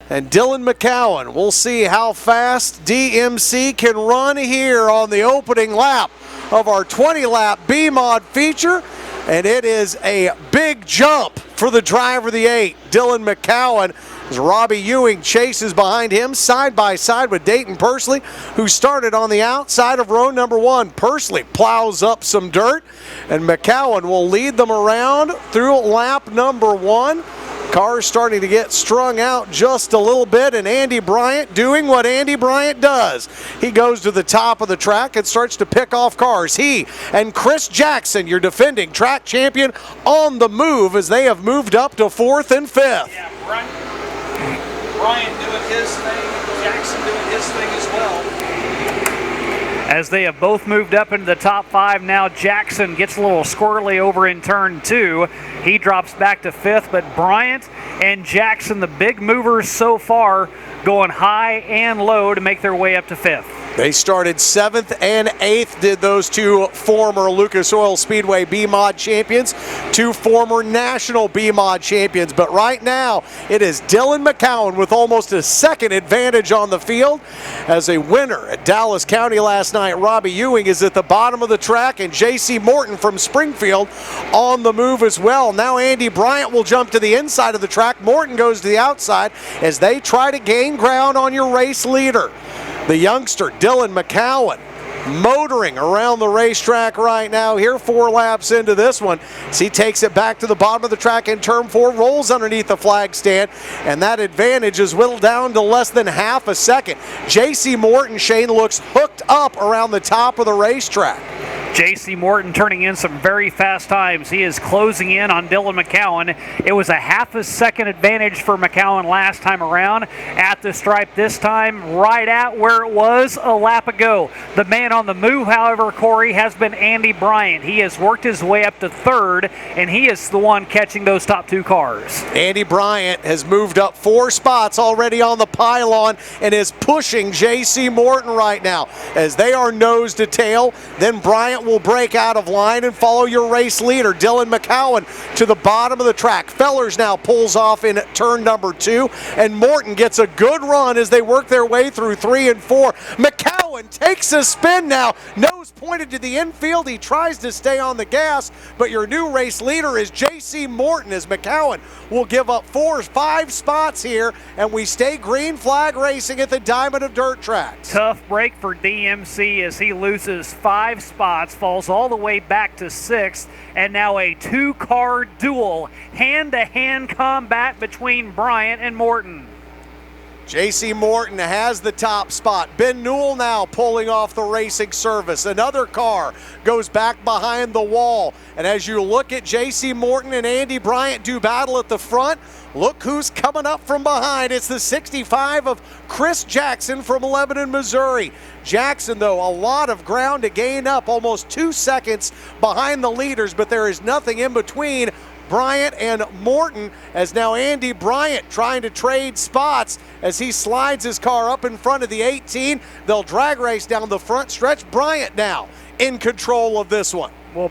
and Dylan McCowan. We'll see how fast DMC can run here on the opening lap of our 20-lap B-Mod feature. And it is a big jump for the driver of the 8, Dylan McCowan, as Robbie Ewing chases behind him side by side with Dayton Pursley, who started on the outside of row number 1. Pursley plows up some dirt, and McCowan will lead them around through lap number 1. Cars starting to get strung out just a little bit, and Andy Bryant doing what Andy Bryant does. He goes to the top of the track and starts to pick off cars. He and Chris Jackson, your defending track champion, on the move as they have moved up to 4th and 5th. Yeah, Bryant doing his thing, Jackson doing his thing as well. As they have both moved up into the top 5, now Jackson gets a little squirrely over in turn 2. He drops back to 5th, but Bryant and Jackson, the big movers so far, going high and low to make their way up to 5th. They started 7th and 8th, did those two former Lucas Oil Speedway B-Mod champions, 2 former national B-Mod champions. But right now, it is Dylan McCowan with almost a second advantage on the field. As a winner at Dallas County last night, Robbie Ewing is at the bottom of the track, and J.C. Morton from Springfield on the move as well. Now Andy Bryant will jump to the inside of the track. Morton goes to the outside as they try to gain ground on your race leader. The youngster, Dylan McCowan, motoring around the racetrack right now here 4 laps into this one. As he takes it back to the bottom of the track in turn 4, rolls underneath the flag stand, and that advantage is whittled down to less than half a second. J.C. Morton, Shane, looks hooked up around the top of the racetrack. J.C. Morton turning in some very fast times. He is closing in on Dylan McCowan. It was a half a second advantage for McCowan last time around. At the stripe this time, right at where it was a lap ago. The man on the move, however, Corey, has been Andy Bryant. He has worked his way up to 3rd, and he is the one catching those top 2 cars. Andy Bryant has moved up 4 spots already on the pylon and is pushing J.C. Morton right now as they are nose to tail. Then Bryant will break out of line and follow your race leader, Dylan McCowan, to the bottom of the track. Fellers now pulls off in turn number 2, and Morton gets a good run as they work their way through 3 and 4. McCowan takes a spin now, nose pointed to the infield. He tries to stay on the gas, but your new race leader is J.C. Morton, as McCowan will give up 5 spots here, and we stay green flag racing at the Diamond of Dirt tracks. Tough break for DMC as he loses 5 spots, falls all the way back to 6th, and now a 2-car duel, hand-to-hand combat between Bryant and Morton. J.C. Morton has the top spot. Ben Newell now pulling off the racing service. Another car goes back behind the wall. And as you look at J.C. Morton and Andy Bryant do battle at the front, look who's coming up from behind. It's the 65 of Chris Jackson from Lebanon, Missouri. Jackson, though, a lot of ground to gain up, almost 2 seconds behind the leaders, but there is nothing in between Bryant and Morton, as now Andy Bryant trying to trade spots as he slides his car up in front of the 18. They'll drag race down the front stretch. Bryant now in control of this one. Well,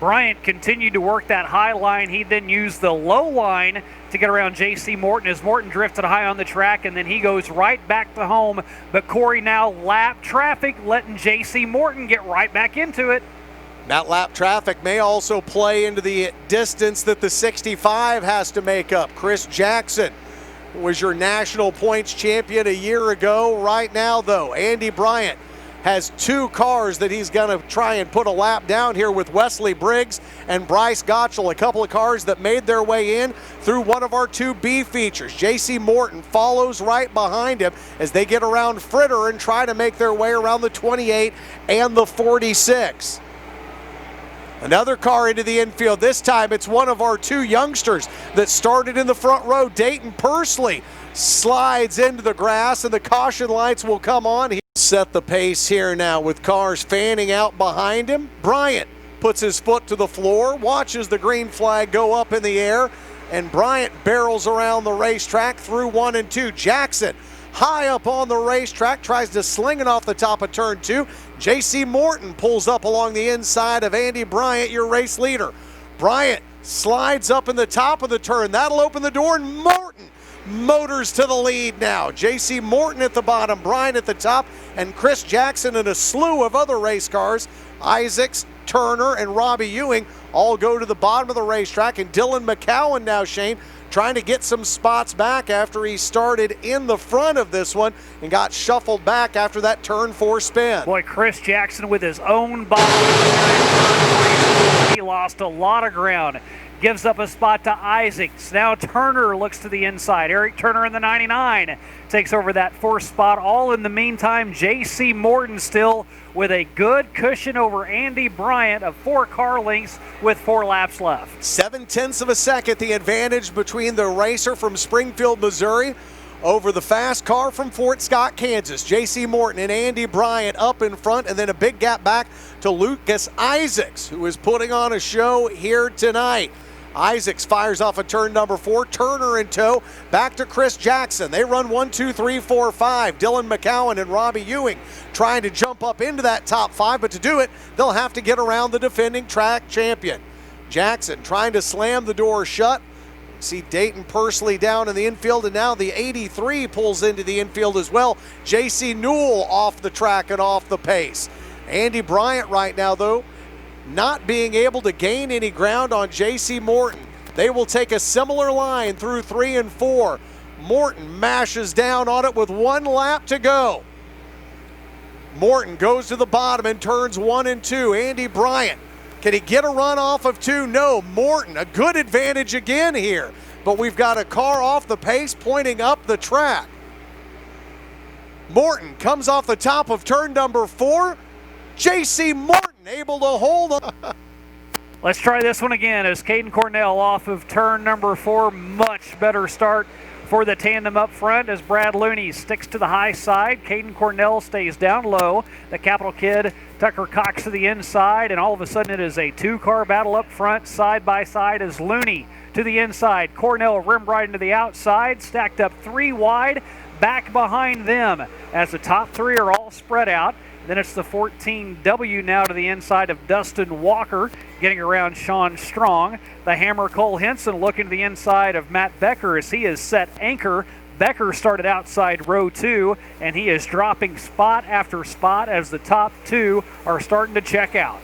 Bryant continued to work that high line. He then used the low line to get around J.C. Morton as Morton drifted high on the track, and then he goes right back to home. But Corey, now lap traffic, letting J.C. Morton get right back into it. That lap traffic may also play into the distance that the 65 has to make up. Chris Jackson was your national points champion a year ago. Right now, though, Andy Bryant has 2 cars that he's going to try and put a lap down here with Wesley Briggs and Bryce Gottschall, a couple of cars that made their way in through one of our 2B features. J.C. Morton follows right behind him as they get around Fritter and try to make their way around the 28 and the 46. Another car into the infield. This time it's one of our 2 youngsters that started in the front row. Dayton Pursley slides into the grass, and the caution lights will come on. He'll set the pace here now with cars fanning out behind him. Bryant puts his foot to the floor, watches the green flag go up in the air, and Bryant barrels around the racetrack through 1 and 2. Jackson high up on the racetrack, tries to sling it off the top of turn 2. J.C. Morton pulls up along the inside of Andy Bryant, your race leader. Bryant slides up in the top of the turn. That'll open the door, and Morton Motors to the lead now. J.C. Morton at the bottom, Bryant at the top, and Chris Jackson and a slew of other race cars. Isaacs, Turner, and Robbie Ewing all go to the bottom of the racetrack, and Dylan McCowan now, Shane, trying to get some spots back after he started in the front of this one and got shuffled back after that turn 4 spin. Boy, Chris Jackson with his own bottom. He lost a lot of ground. Gives up a spot to Isaacs. Now Turner looks to the inside. Eric Turner in the 99 takes over that 4th spot. All in the meantime, J.C. Morton still with a good cushion over Andy Bryant of 4 car lengths with 4 laps left. 0.7 of a second, the advantage between the racer from Springfield, Missouri, over the fast car from Fort Scott, Kansas. J.C. Morton and Andy Bryant up in front, and then a big gap back to Lucas Isaacs, who is putting on a show here tonight. Isaacs fires off a turn number 4, Turner in tow, back to Chris Jackson. They run 1, 2, 3, 4, 5. Dylan McCowan and Robbie Ewing trying to jump up into that top 5, but to do it, they'll have to get around the defending track champion. Jackson trying to slam the door shut. See Dayton Pursley down in the infield, and now the 83 pulls into the infield as well. J.C. Newell off the track and off the pace. Andy Bryant right now, though, not being able to gain any ground on J.C. Morton. They will take a similar line through 3 and 4. Morton mashes down on it with 1 lap to go. Morton goes to the bottom in turns 1 and 2. Andy Bryant, can he get a run off of 2? No. Morton, a good advantage again here. But we've got a car off the pace pointing up the track. Morton comes off the top of turn number 4. J.C. Morton able to hold on. Let's try this one again as Caden Cornell off of turn number 4. Much better start for the tandem up front as Brad Looney sticks to the high side. Caden Cornell stays down low. The Capital Kid, Tucker Cox to the inside, and all of a sudden it is a 2-car battle up front, side by side as Looney to the inside. Cornell rim right into the outside, stacked up 3 wide, back behind them as the top 3 are all spread out. Then it's the 14W now to the inside of Dustin Walker, getting around Sean Strong. The Hammer Cole Henson looking to the inside of Matt Becker as he is set anchor. Becker started outside row 2, and he is dropping spot after spot as the top 2 are starting to check out.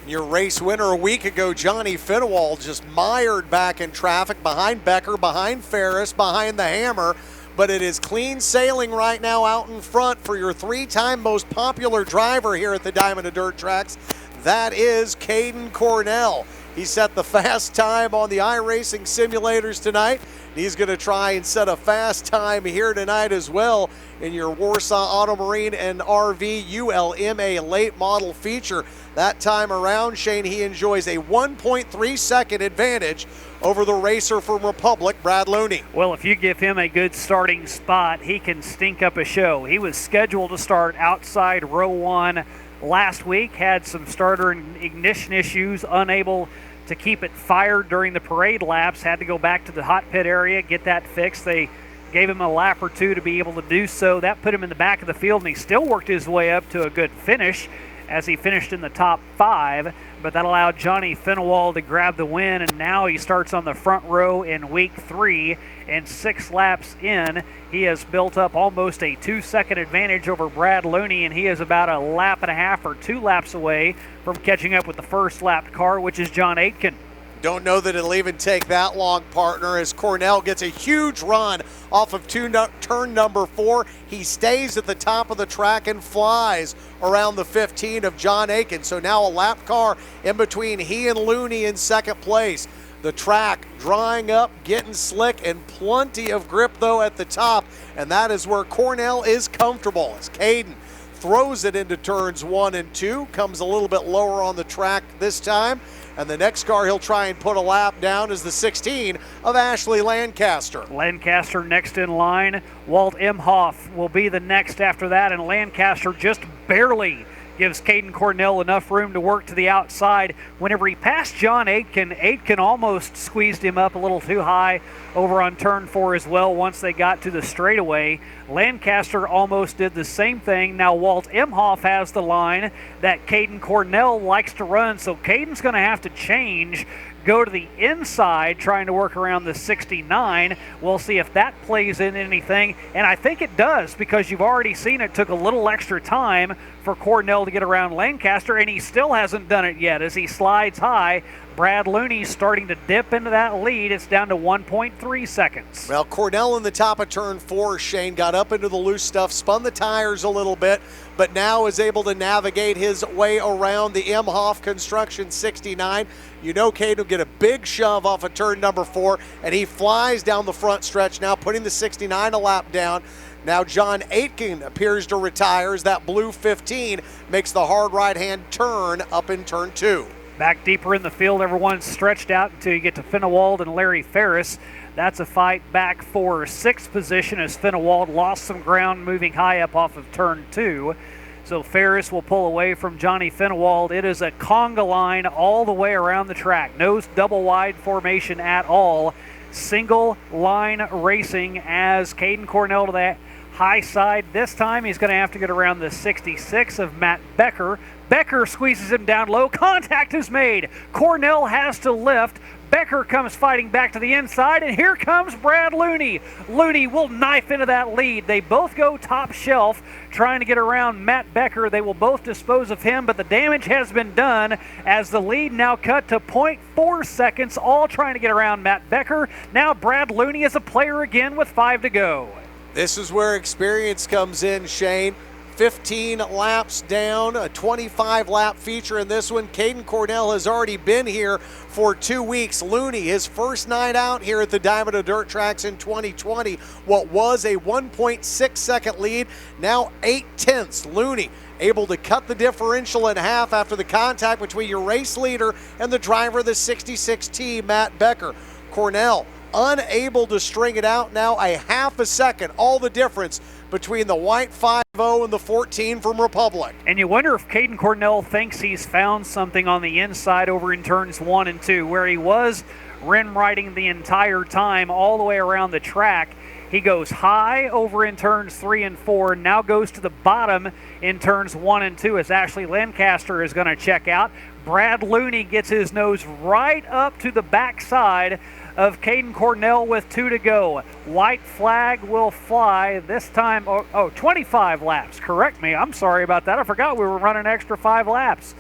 Your race winner a week ago, Johnny Fennewald, just mired back in traffic behind Becker, behind Ferris, behind the Hammer. But it is clean sailing right now out in front for your 3-time most popular driver here at the Diamond of Dirt tracks. That is Caden Cornell. He set the fast time on the iRacing simulators tonight. He's going to try and set a fast time here tonight as well in your Warsaw Auto Marine and RV ULMA Late Model feature. That time around, Shane, he enjoys a 1.3 second advantage over the racer from Republic, Brad Looney. Well, if you give him a good starting spot, he can stink up a show. He was scheduled to start outside row 1 last week, had some starter and ignition issues, unable to keep it fired during the parade laps, had to go back to the hot pit area, get that fixed. They gave him a lap or 2 to be able to do so. That put him in the back of the field, and he still worked his way up to a good finish as he finished in the top 5, but that allowed Johnny Fennewald to grab the win, and now he starts on the front row in week 3, and 6 laps in, he has built up almost a 2-second advantage over Brad Looney, and he is about a lap and a half or 2 laps away from catching up with the first lap car, which is John Aitken. Don't know that it'll even take that long, partner, as Cornell gets a huge run off of turn number 4. He stays at the top of the track and flies around the 15 of John Aiken. So now a lap car in between he and Looney in second place. The track drying up, getting slick, and plenty of grip, though, at the top. And that is where Cornell is comfortable as Caden throws it into turns 1 and 2, comes a little bit lower on the track this time. And the next car he'll try and put a lap down is the 16 of Ashley Lancaster. Lancaster next in line. Walt Imhoff will be the next after that, and Lancaster just barely gives Caden Cornell enough room to work to the outside. Whenever he passed John Aitken, Aitken almost squeezed him up a little too high over on turn 4 as well once they got to the straightaway. Lancaster almost did the same thing. Now Walt Imhoff has the line that Caden Cornell likes to run, so Caden's going to have to change go to the inside trying to work around the 69. We'll see if that plays in anything, and I think it does, because you've already seen it took a little extra time for Cornell to get around Lancaster, and he still hasn't done it yet as he slides high. Brad Looney's starting to dip into that lead. It's down to 1.3 seconds. Well, Cornell in the top of turn 4, Shane, got up into the loose stuff, spun the tires a little bit, but now is able to navigate his way around the Imhoff Construction 69. You know Caden will get a big shove off of turn number 4, and he flies down the front stretch now, putting the 69 a lap down. Now John Aitken appears to retire as that blue 15 makes the hard right-hand turn up in turn 2. Back deeper in the field, everyone's stretched out until you get to Fennewald and Larry Ferris. That's a fight back for 6th position as Fennewald lost some ground moving high up off of turn 2. So Ferris will pull away from Johnny Fennewald. It is a conga line all the way around the track. No double wide formation at all. Single line racing as Caden Cornell to that high side. This time he's going to have to get around the 66 of Matt Becker. Becker squeezes him down low. Contact is made. Cornell has to lift. Becker comes fighting back to the inside, and here comes Brad Looney. Looney will knife into that lead. They both go top shelf trying to get around Matt Becker. They will both dispose of him, but the damage has been done as the lead now cut to 0.4 seconds, all trying to get around Matt Becker. Now Brad Looney is a player again with 5 to go. This is where experience comes in, Shane. 15 laps down, a 25-lap feature in this one. Caden Cornell has already been here for 2 weeks. Looney, his first night out here at the Diamond of Dirt Tracks in 2020, what was a 1.6 second lead, now 0.8. Looney able to cut the differential in half after the contact between your race leader and the driver of the 66T, Matt Becker. Cornell unable to string it out, now a half a second, all the difference between the white 5-0 and the 14 from Republic. And you wonder if Caden Cornell thinks he's found something on the inside over in turns 1 and 2, where he was rim riding the entire time all the way around the track. He goes high over in turns 3 and 4, now goes to the bottom in turns 1 and 2 as Ashley Lancaster is going to check out. Brad Looney gets his nose right up to the backside of Caden Cornell with 2 to go. White flag will fly this time. 25 laps. Correct me. I'm sorry about that. I forgot we were running extra 5 laps.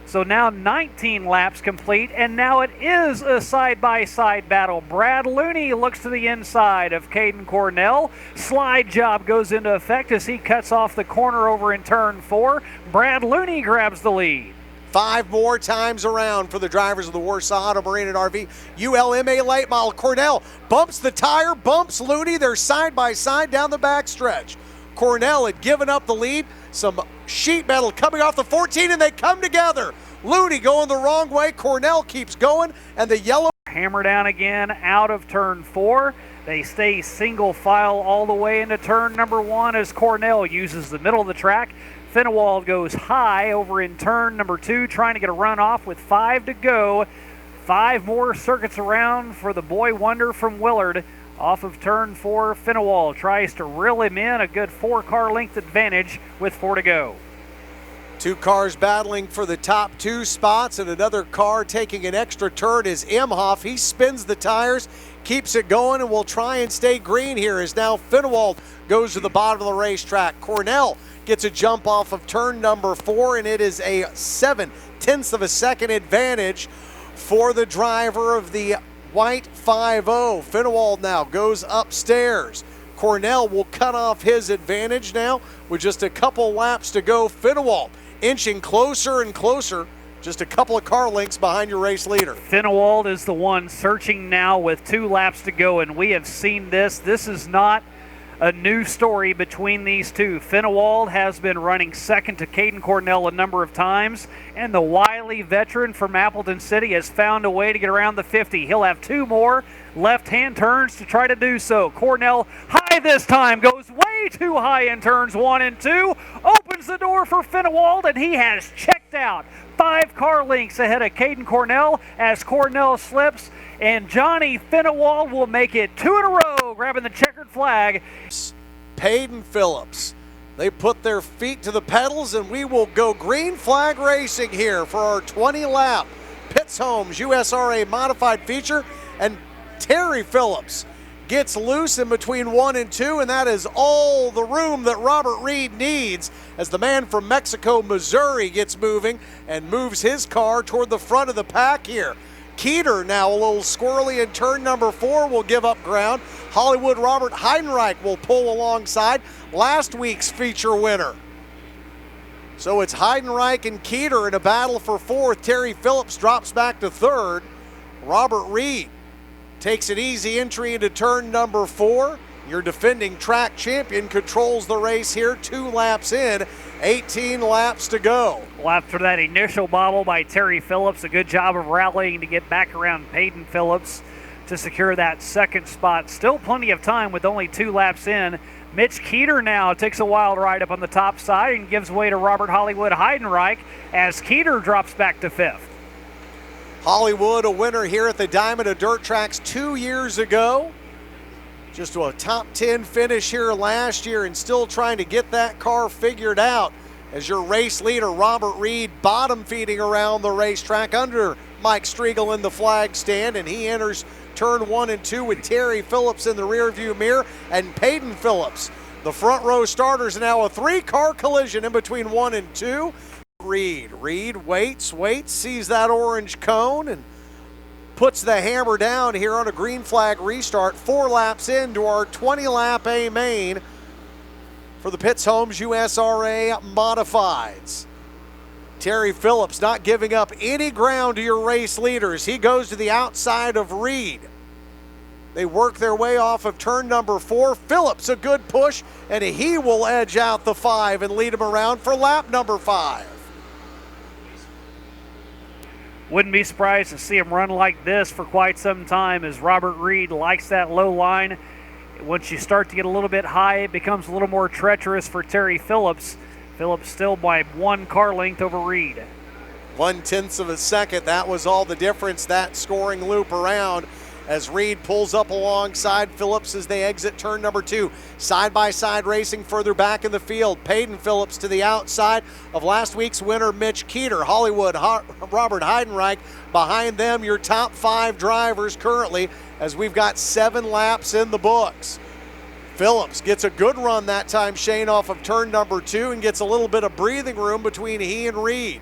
So now 19 laps complete, and now it is a side-by-side battle. Brad Looney looks to the inside of Caden Cornell. Slide job goes into effect as he cuts off the corner over in turn 4. Brad Looney grabs the lead. 5 more times around for the drivers of the Warsaw Auto Marine and RV ULMA Late Model. Cornell bumps the tire, bumps Looney. They're side by side down the backstretch. Cornell had given up the lead. Some sheet metal coming off the 14, and they come together. Looney going the wrong way. Cornell keeps going, and the yellow hammer down again out of turn 4. They stay single file all the way into turn number 1 as Cornell uses the middle of the track. Fennewald goes high over in turn number 2, trying to get a run off with 5 to go. 5 more circuits around for the boy wonder from Willard. Off of turn 4, Fennewald tries to reel him in, a good 4-car length advantage with 4 to go. 2 cars battling for the top 2 spots, and another car taking an extra turn is Imhoff. He spins the tires, keeps it going, and will try and stay green here as now Fennewald goes to the bottom of the racetrack. Cornell gets a jump off of turn number 4, and it is a 0.7 of a second advantage for the driver of the white 5-0. Fennewald now goes upstairs. Cornell will cut off his advantage now with just a couple laps to go. Fennewald inching closer and closer, just a couple of car lengths behind your race leader. Fennewald is the one searching now with 2 laps to go, and we have seen this. This is not a new story between these two. Fennewald has been running second to Caden Cornell a number of times, and the wily veteran from Appleton City has found a way to get around the 50. He'll have 2 more left-hand turns to try to do so. Cornell high this time, goes way too high in turns 1 and 2, opens the door for Fennewald, and he has checked out. 5 car lengths ahead of Caden Cornell as Cornell slips, and Johnny Fennewald will make it 2 in a row, grabbing the checkered flag. Payton Phillips, they put their feet to the pedals, and we will go green flag racing here for our 20 lap Pitts Homes USRA modified feature, and Terry Phillips gets loose in between 1 and 2, and that is all the room that Robert Reed needs as the man from Mexico, Missouri gets moving and moves his car toward the front of the pack here. Keeter now a little squirrely in turn number 4, will give up ground. Hollywood Robert Heidenreich will pull alongside, last week's feature winner. So it's Heidenreich and Keeter in a battle for 4th. Terry Phillips drops back to 3rd. Robert Reed takes an easy entry into turn number 4. Your defending track champion controls the race here, 2 laps in, 18 laps to go. Well, after that initial bobble by Terry Phillips, a good job of rallying to get back around Peyton Phillips to secure that 2nd spot. Still plenty of time with only 2 laps in. Mitch Keeter now takes a wild ride up on the top side and gives way to Robert Hollywood Heidenreich as Keeter drops back to 5th. Hollywood, a winner here at the Diamond of Dirt Tracks 2 years ago. Just a top 10 finish here last year and still trying to get that car figured out as your race leader, Robert Reed, bottom feeding around the racetrack under Mike Striegel in the flag stand, and he enters turn 1 and 2 with Terry Phillips in the rearview mirror and Peyton Phillips. The front row starters, now a 3-car collision in between 1 and 2. Reed waits, sees that orange cone and puts the hammer down here on a green flag restart. 4 laps into our 20-lap A main for the Pitts Homes USRA Modifieds. Terry Phillips not giving up any ground to your race leaders. He goes to the outside of Reed. They work their way off of turn number 4. Phillips a good push, and he will edge out the 5 and lead him around for lap number 5. Wouldn't be surprised to see him run like this for quite some time, as Robert Reed likes that low line. Once you start to get a little bit high, it becomes a little more treacherous for Terry Phillips. Phillips still by 1 car length over Reed. 1/10 of a second, that was all the difference, that scoring loop around, as Reed pulls up alongside Phillips as they exit turn number 2. Side-by-side racing further back in the field. Peyton Phillips to the outside of last week's winner, Mitch Keeter. Hollywood Robert Heidenreich behind them, your top 5 drivers currently, as we've got 7 laps in the books. Phillips gets a good run that time, Shane, off of turn number 2, and gets a little bit of breathing room between he and Reed.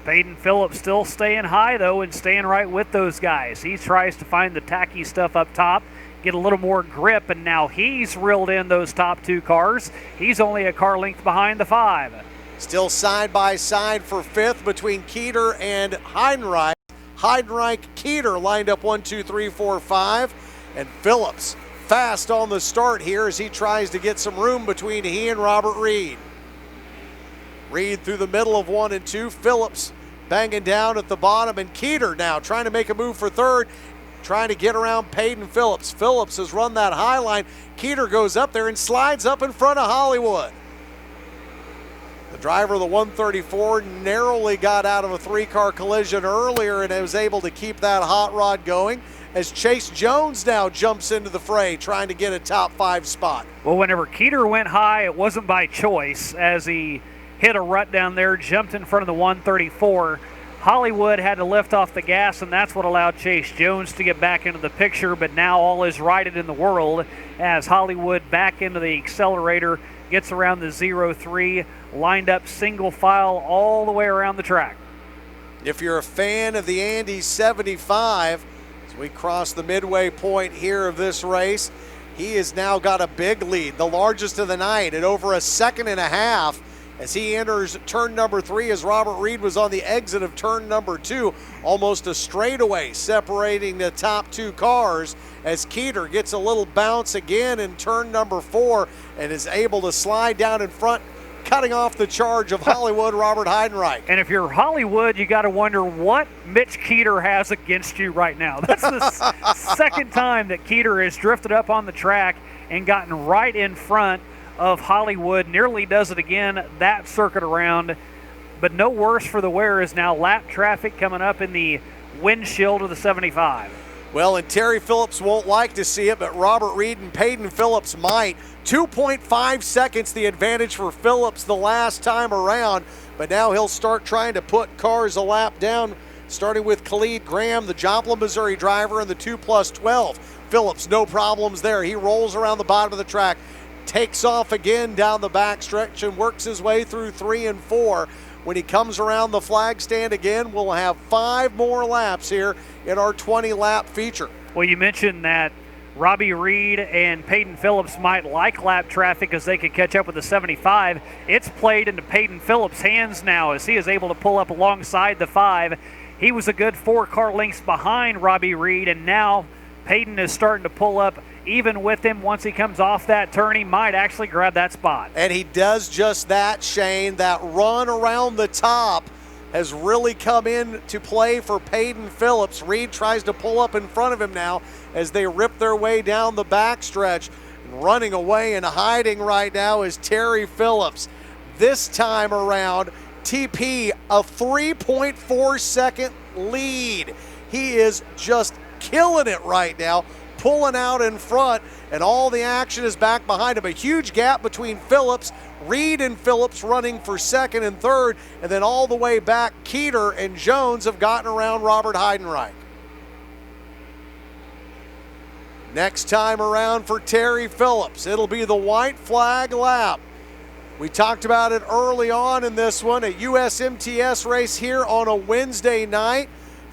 Peyton Phillips still staying high, though, and staying right with those guys. He tries to find the tacky stuff up top, get a little more grip, and now he's reeled in those top 2 cars. He's only a car length behind the 5. Still side by side for 5th between Keeter and Heidenreich. Heidenreich, Keeter lined up 1, 2, 3, 4, 5. And Phillips fast on the start here as he tries to get some room between he and Robert Reed. Reed through the middle of 1 and 2. Phillips banging down at the bottom, and Keeter now trying to make a move for 3rd, trying to get around Peyton Phillips. Phillips has run that high line. Keeter goes up there and slides up in front of Hollywood. The driver of the 134 narrowly got out of a 3-car collision earlier and was able to keep that hot rod going, as Chase Jones now jumps into the fray trying to get a top 5 spot. Well, whenever Keeter went high, it wasn't by choice, as he hit a rut down there, jumped in front of the 134. Hollywood had to lift off the gas, and that's what allowed Chase Jones to get back into the picture, but now all is righted in the world as Hollywood back into the accelerator, gets around the 0-3, lined up single file all the way around the track. If you're a fan of the Andy 75, as we cross the midway point here of this race, he has now got a big lead, the largest of the night, at over 1.5 seconds as he enters turn number 3, as Robert Reed was on the exit of turn number 2, almost a straightaway separating the top 2 cars, as Keeter gets a little bounce again in turn number 4 and is able to slide down in front, cutting off the charge of Hollywood Robert Heidenreich. And if you're Hollywood, you got to wonder what Mitch Keeter has against you right now. That's the 2nd time that Keeter has drifted up on the track and gotten right in front of Hollywood. Nearly does it again that circuit around, but no worse for the wear is now lap traffic coming up in the windshield of the 75. Well, and Terry Phillips won't like to see it, but Robert Reed and Peyton Phillips might. 2.5 seconds the advantage for Phillips the last time around, but now he'll start trying to put cars a lap down, starting with Khalid Graham, the Joplin, Missouri driver, and the 2+12. Phillips, no problems there. He rolls around the bottom of the track, takes off again down the back stretch, and works his way through 3 and 4. When he comes around the flag stand again, we'll have 5 more laps here in our 20-lap feature. Well, you mentioned that Robbie Reed and Peyton Phillips might like lap traffic as they could catch up with the 75. It's played into Peyton Phillips' hands now as he is able to pull up alongside the 5. He was a good 4 car lengths behind Robbie Reed, and now Peyton is starting to pull up even with him. Once he comes off that turn, he might actually grab that spot. And he does just that, Shane. That run around the top has really come in to play for Peyton Phillips. Reed tries to pull up in front of him now as they rip their way down the backstretch. Running away and hiding right now is Terry Phillips. This time around, TP a 3.4 second lead. He is just killing it right now, pulling out in front, and all the action is back behind him. A huge gap between Phillips, Reed and Phillips running for second and third, and then all the way back, Keeter and Jones have gotten around Robert Heidenreich. Next time around for Terry Phillips, it'll be the white flag lap. We talked about it early on in this one, a USMTS race here on a Wednesday night.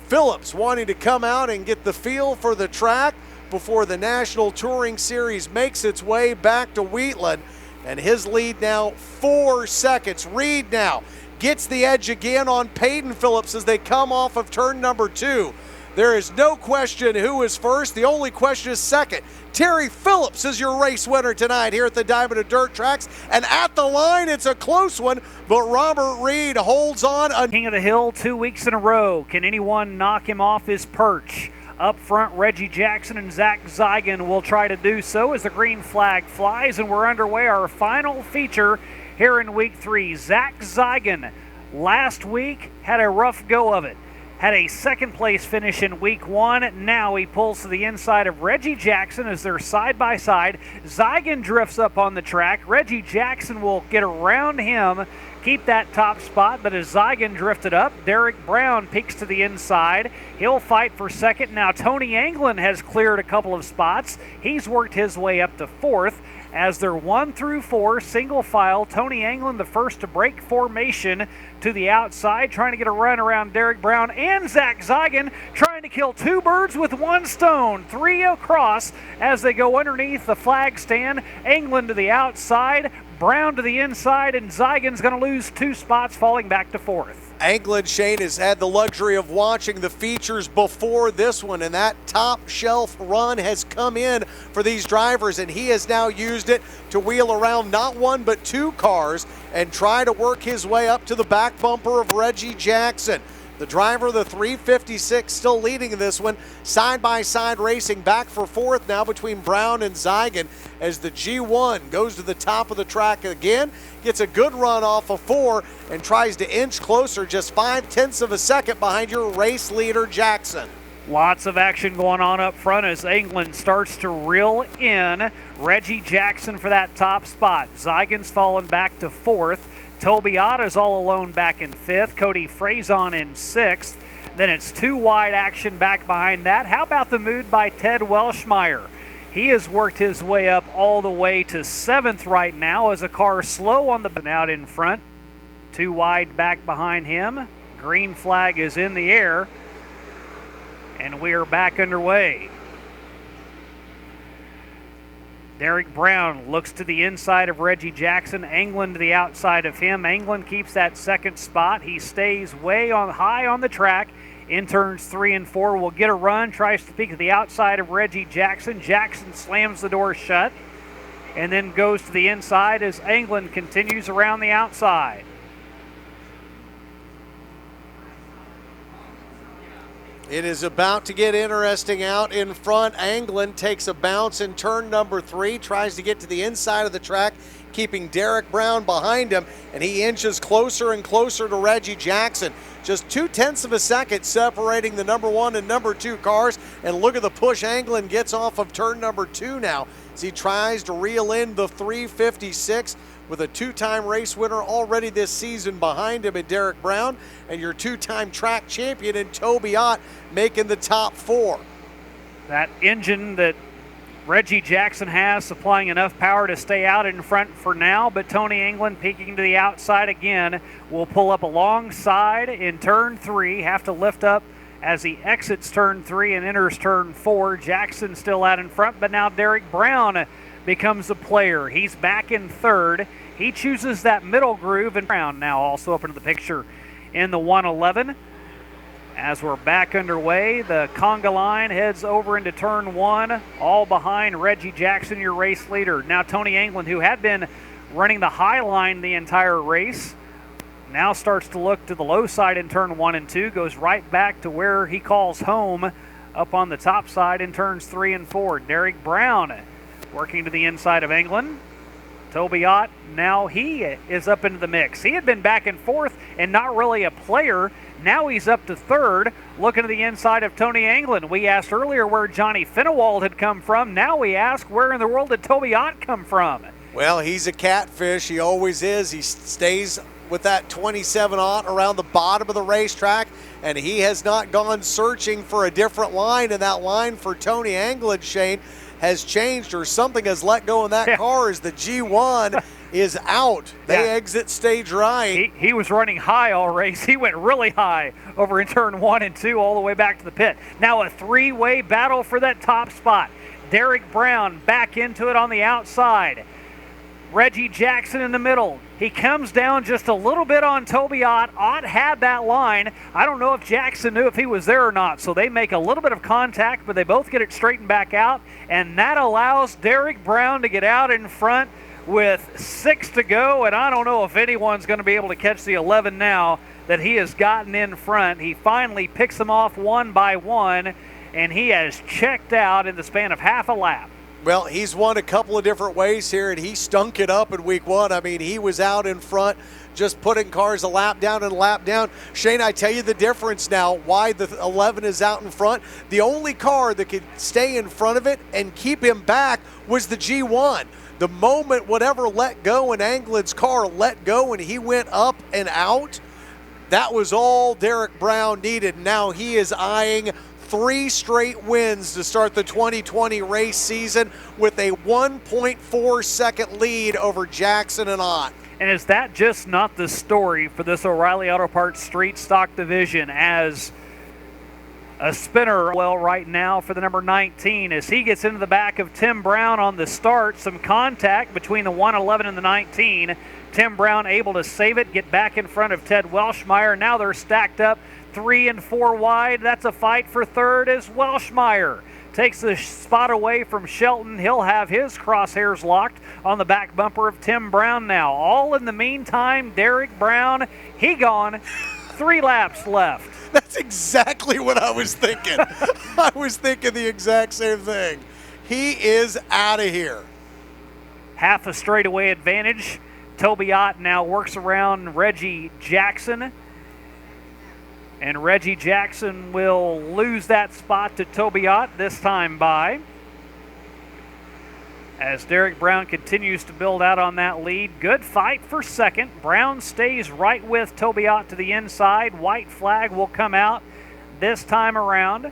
Phillips wanting to come out and get the feel for the track before the National Touring Series makes its way back to Wheatland. And his lead now 4 seconds. Reed now gets the edge again on Peyton Phillips as they come off of turn number 2. There is no question who is first. The only question is second. Terry Phillips is your race winner tonight here at the Diamond of Dirt Tracks. And at the line, it's a close one, but Robert Reed holds on. King of the Hill 2 weeks in a row. Can anyone knock him off his perch? Up front, Reggie Jackson and Zach Zeigen will try to do so as the green flag flies, and we're underway. Our final feature here in week 3. Zach Zeigen last week had a rough go of it. Had a second place finish in week 1. Now he pulls to the inside of Reggie Jackson as they're side by side. Zeigen drifts up on the track. Reggie Jackson will get around him, keep that top spot, but as Zeigen drifted up, Derek Brown peeks to the inside. He'll fight for second. Now Tony Anglin has cleared a couple of spots. He's worked his way up to 4th. As they're 1 through 4, single file. Tony Anglin the first to break formation to the outside, trying to get a run around Derek Brown and Zach Zeigen, trying to kill 2 birds with 1 stone. 3 across as they go underneath the flag stand. Anglin to the outside, Brown to the inside, and Zeigen's going to lose 2 spots, falling back to 4th. Anglin, Shane, has had the luxury of watching the features before this one, and that top shelf run has come in for these drivers, and he has now used it to wheel around not 1 but 2 cars and try to work his way up to the back bumper of Reggie Jackson. The driver, the 356, still leading in this one. Side-by-side racing back for 4th now between Brown and Zeigen as the G1 goes to the top of the track again, gets a good run off of 4 and tries to inch closer, just 0.5 of a second behind your race leader, Jackson. Lots of action going on up front as England starts to reel in Reggie Jackson for that top spot. Zeigen's fallen back to 4th. Toby Otta's all alone back in 5th. Cody Frazon in 6th. Then it's 2 wide action back behind that. How about the mood by Ted Welshmeyer? He has worked his way up all the way to 7th right now as a car slow on the out in front. 2 wide back behind him. Green flag is in the air. And we are back underway. Derek Brown looks to the inside of Reggie Jackson. Anglin to the outside of him. Anglin keeps that second spot. He stays way on high on the track. In turns 3 and 4 will get a run. Tries to peek to the outside of Reggie Jackson. Jackson slams the door shut and then goes to the inside as Anglin continues around the outside. It is about to get interesting out in front. Anglin takes a bounce in turn number 3, tries to get to the inside of the track, keeping Derek Brown behind him, and he inches closer and closer to Reggie Jackson. Just 0.2 of a second separating the number 1 and number 2 cars, and look at the push Anglin gets off of turn number 2 now. as he tries to reel in the 356 with a two-time race winner already this season behind him in Derek Brown, and your two-time track champion in Toby Ott making the top 4. That engine that Reggie Jackson has supplying enough power to stay out in front for now, but Tony England peeking to the outside again will pull up alongside in turn 3, have to lift up as he exits turn 3 and enters turn 4. Jackson still out in front, but now Derek Brown becomes a player. He's back in third. He chooses that middle groove, and Brown now also up into the picture in the 111. As we're back underway, the conga line heads over into turn 1, all behind Reggie Jackson, your race leader. Now Tony England, who had been running the high line the entire race, now starts to look to the low side in turn 1 and 2, goes right back to where he calls home up on the top side in turns 3 and 4. Derek Brown working to the inside of England. Toby Ott, now he is up into the mix. He had been back and forth and not really a player. Now he's up to third, looking to the inside of Tony England. We asked earlier where Johnny Fennewald had come from. Now we ask where in the world did Toby Ott come from? Well, he's a catfish. He always is. He stays with that 27 Ott around the bottom of the racetrack, and he has not gone searching for a different line, and that line for Tony England, Shane, has changed, or something has let go in that car as the G1 is out. They exit stage right. He was running high all race. He went really high over in turn 1 and 2 all the way back to the pit. Now a three-way battle for that top spot. Derek Brown back into it on the outside. Reggie Jackson in the middle. He comes down just a little bit on Toby Ott. Ott had that line. I don't know if Jackson knew if he was there or not, so they make a little bit of contact, but they both get it straightened back out, and that allows Derek Brown to get out in front with 6 to go, and I don't know if anyone's going to be able to catch the 11 now that he has gotten in front. He finally picks them off one by one, and he has checked out in the span of half a lap. Well, he's won a couple of different ways here, and he stunk it up in week 1. I mean, he was out in front just putting cars a lap down and a lap down. Shane, I tell you the difference now, why the 11 is out in front. The only car that could stay in front of it and keep him back was the G1. The moment whatever let go and England's car let go and he went up and out, that was all Derek Brown needed. Now he is eyeing 3 straight wins to start the 2020 race season with a 1.4 second lead over Jackson and Ott. And is that just not the story for this O'Reilly Auto Parts Street Stock Division, as a spinner well right now for the number 19 as he gets into the back of Tim Brown on the start. Some contact between the 111 and the 19. Tim Brown able to save it, get back in front of Ted Welshmeyer. Now they're stacked up 3 and 4 wide. That's a fight for third as Welshmeyer takes the spot away from Shelton. He'll have his crosshairs locked on the back bumper of Tim Brown now. All in the meantime, Derek Brown, he gone. 3 laps left. That's exactly what I was thinking. I was thinking the exact same thing. He is out of here. Half a straightaway advantage. Toby Ott now works around Reggie Jackson. And Reggie Jackson will lose that spot to Toby Ott, this time by. As Derek Brown continues to build out on that lead. Good fight for second. Brown stays right with Toby Ott to the inside. White flag will come out this time around.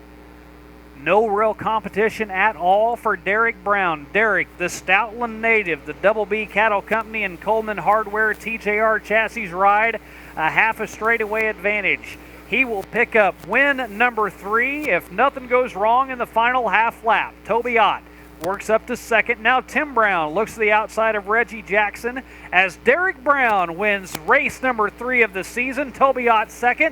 No real competition at all for Derek Brown. Derek, the Stoutland native, the Double B Cattle Company and Coleman Hardware TJR chassis ride, a half a straightaway advantage. He will pick up win number 3 if nothing goes wrong in the final half lap. Toby Ott works up to second. Now Tim Brown looks to the outside of Reggie Jackson as Derek Brown wins race number 3 of the season. Toby Ott second.